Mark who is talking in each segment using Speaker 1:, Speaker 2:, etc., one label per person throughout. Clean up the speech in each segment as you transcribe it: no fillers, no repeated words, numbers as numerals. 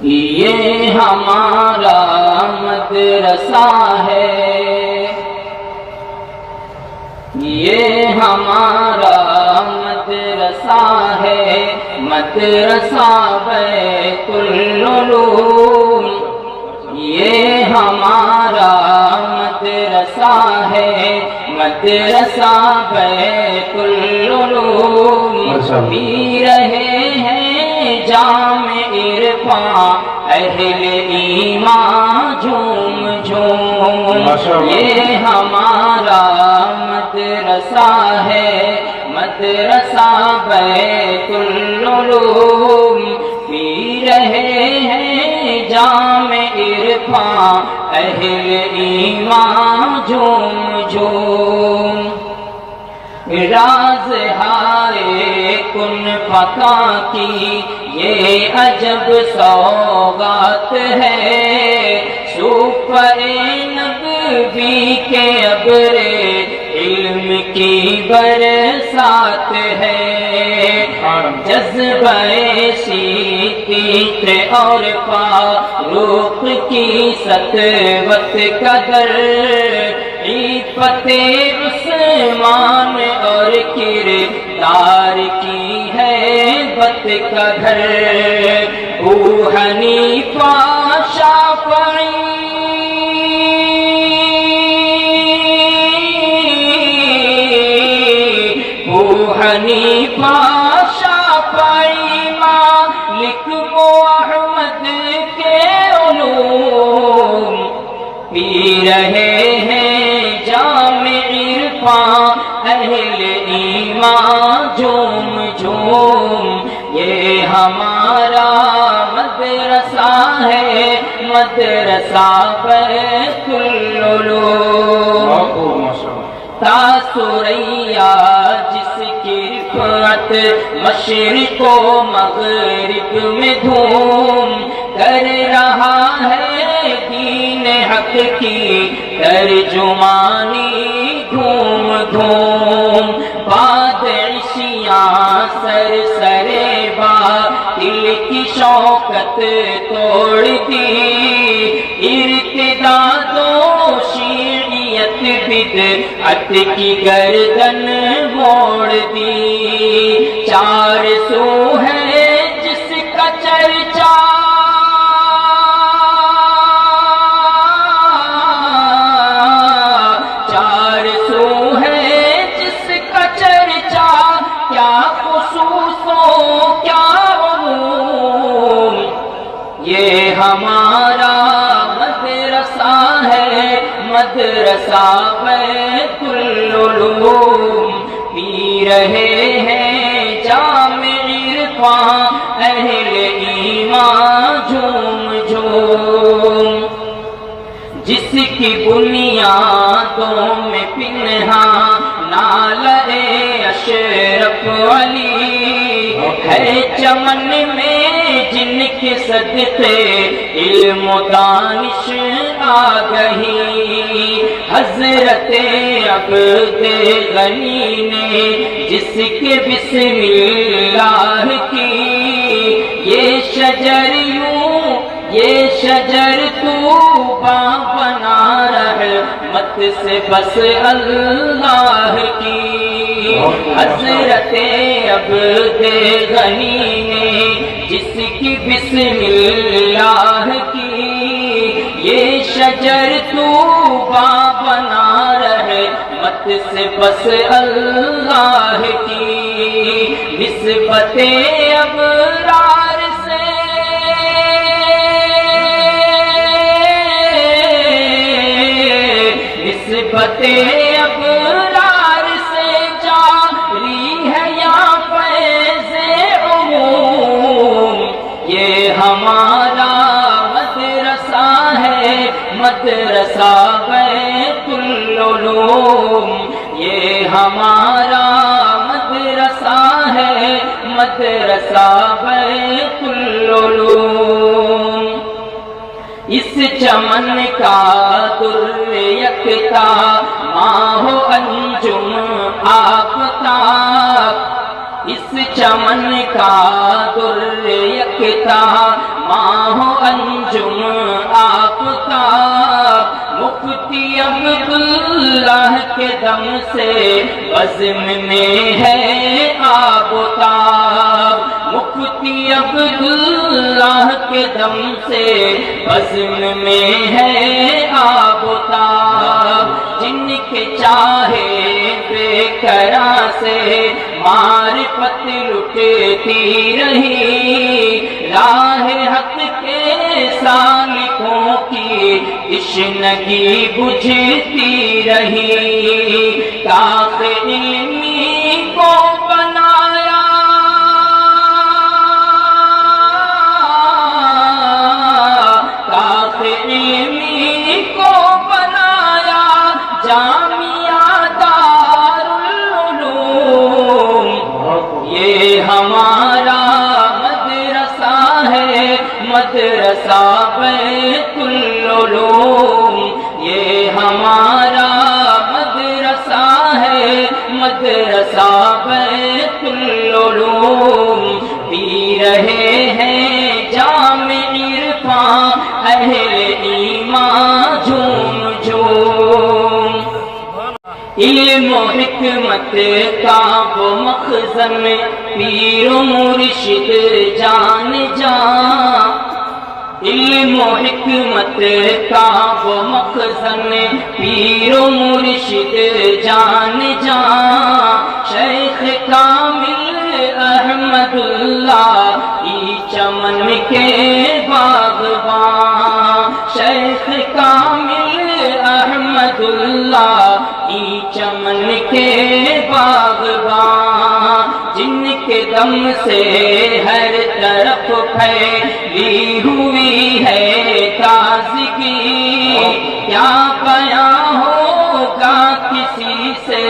Speaker 1: یہ ہمارا مدرسہ ہے، یہ ہمارا مدرسہ ہے، مدرسہ بیت العلوم، یہ ہمارا مدرسہ ہے، مدرسہ بیت العلوم، پی رہے ہیں جام عرفان اہل ایمان جھوم جھوم، یہ ہمارا مدرسہ ہے، مدرسہ بیت العلوم، پی رہے ہیں جام عرفان اہل ایمان جھوم جھوم، راز ہائے کن فتا کی یہ عجب سوغات ہے، صوفہ نبوی کے ابر علم کی برسات ہے، جذبہ صدیق اور فاروق کی سطوت قدر، عفت عثمان اور کردار کی ہے بت کا گھر، ابو حنیفہ شافعی حنیفہ شافعی مالک و احمد کے علوم، پی رہے ہیں جام عرفان اہل ایمان جھوم جھوم، یہ ہمارا مدرسہ ہے، مدرسہ بیت العلوم، تاثریا جس کی رفعت مشرق و مغرب میں دھوم کر رہا ہے، دین حق کی ترجمانی دھوم دھوم، بعد عشیاں سر سرے باطل کی شوکت توڑ دی، ارتداد و شیعیت بدعت کی گردن موڑ دی، چار سو ہے جس کا چرچا یہ ہمارا مدرسہ ہے، مدرسہ بیت العلوم، پی رہے ہیں جام عرفان اہل ایمان جھوم جھوم، جس کی بنیادوں میں پنہاں نالہ اشرف علی ہے، چمن میں جن کے صدقے علم و دانش آگہی، حضرت عبد غنی نے جس کے بسم اللہ کی یہ شجر یوں، یہ شجر طوبیٰ بنا رحمت سے بس اللہ کی، حضرت عبد غنی نے جس کی بسم اللہ کی یہ شجر طوبیٰ بنا رحمت سے بس اللہ کی، نسبت ابرار سے نسبت ابرار سے جاری ہے یا فیض عموم، یہ ہمارا مدرسہ ہے، مدرسہ بیت العلوم، یہ ہمارا مدرسہ ہے، مدرسہ بیت العلوم، اس چمن کا در یکتا ماہ انجم آفتاب، اس چمن کا در یکتا ماہ دم سے بزم میں ہے آب و تاب، مفتی عبداللہ کے دم سے بزم میں ہے آب و تاب، جن کے چاہے بے کرا سے معرفت لٹتی رہی، راہ حق کے سالکوں کی تشنگی بجھتی رہی، کاخ علمی کو بنایا کاخ علمی کو بنایا جامعہ دارالعلوم، یہ ہمارا مدرسہ ہے، مدرسہ بیت العلوم، یہ ہمارا مدرسہ ہے، مدرسہ بیت العلوم، پی رہے ہیں جام عرفاں اہل ایمان جھوم جھوم، علم و حکمت کا وہ مخزن پیر و مرشد جان جان، علم و حکمت کا وہ مخزن پیر و مرشد جان جان، شیخ کامل احمد اللہ ای چمن کے باغباں، شیخ کامل احمد اللہ ای چمن کے باغباں، جن کے دم سے ہر طرف پھیلی ہوئی ہے تازگی، کیا بیاں ہوگا کسی سے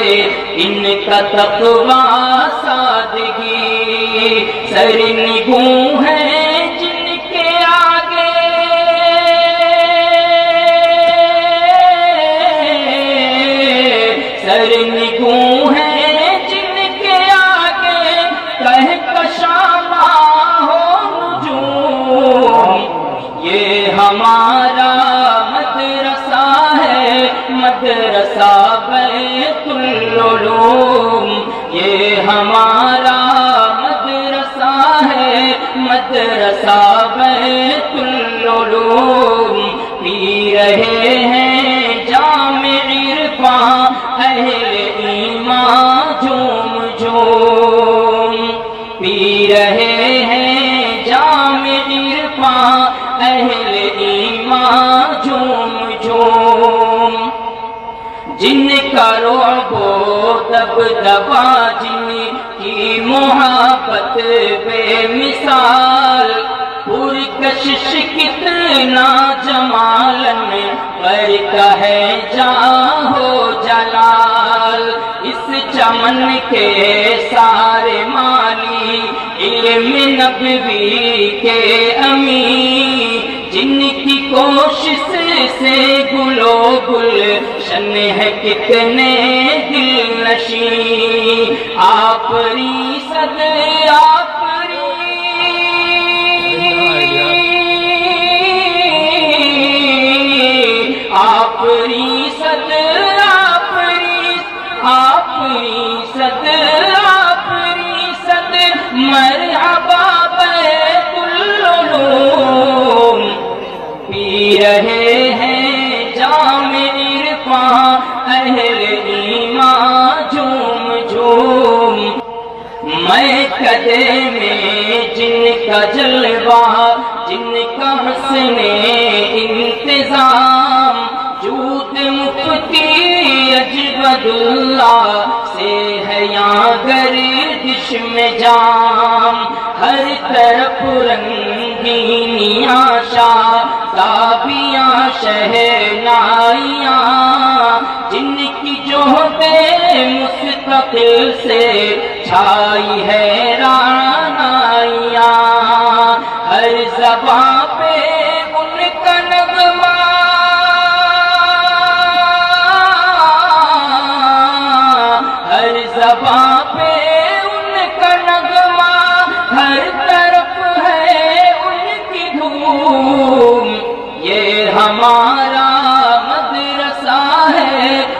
Speaker 1: ان کا تقویٰ سادگی، سرنگوں ہیں جن کے آگے سرنگوں ہیں جن کے آگے کہکشاں ہو نجوم، یہ ہمارا مدرسہ ہے، مدرسہ بیت العلوم، یہ ہمارا مدرسہ ہے، مدرسہ بیت العلوم، پی رہے ہیں جام عرفاں اہل ایمان جھوم جھوم، پی رہے ہیں جام عرفاں اہل ایمان جھوم جھوم، جن کا رعب و دبدبا، جن کی محبت بے مثال، پرکشش کتنا جمالن پر کا ہے جاہو جلال، اس چمن کے سارے مالی علم نبوی کے امین، جن کی کوشش سے گلو گلشن ہے کتنے دل نشین، آپری صد آپری آپری صد آپری صد آپری صد مرحبا بیت العلوم، پی رہے ہیں جام عرفاں اہل ایمان جھوم جھوم، میں کدے میں جن کا جلوہ، جن کا حسن انتظام، جود مفتی اجود اللہ سے ہے یہاں گردش میں جام، ہر طرف رنگینیاں شادابیاں شہنائیاں، جن کی جوہد مستقل سے چھائی ہے رعنائیاں، ہر زباں پہ ان کا نغمہ، ہر زباں پہ ان کا نغمہ، ہر طرف ہے ان کی دھوم، یہ ہمارا مدرسہ ہے،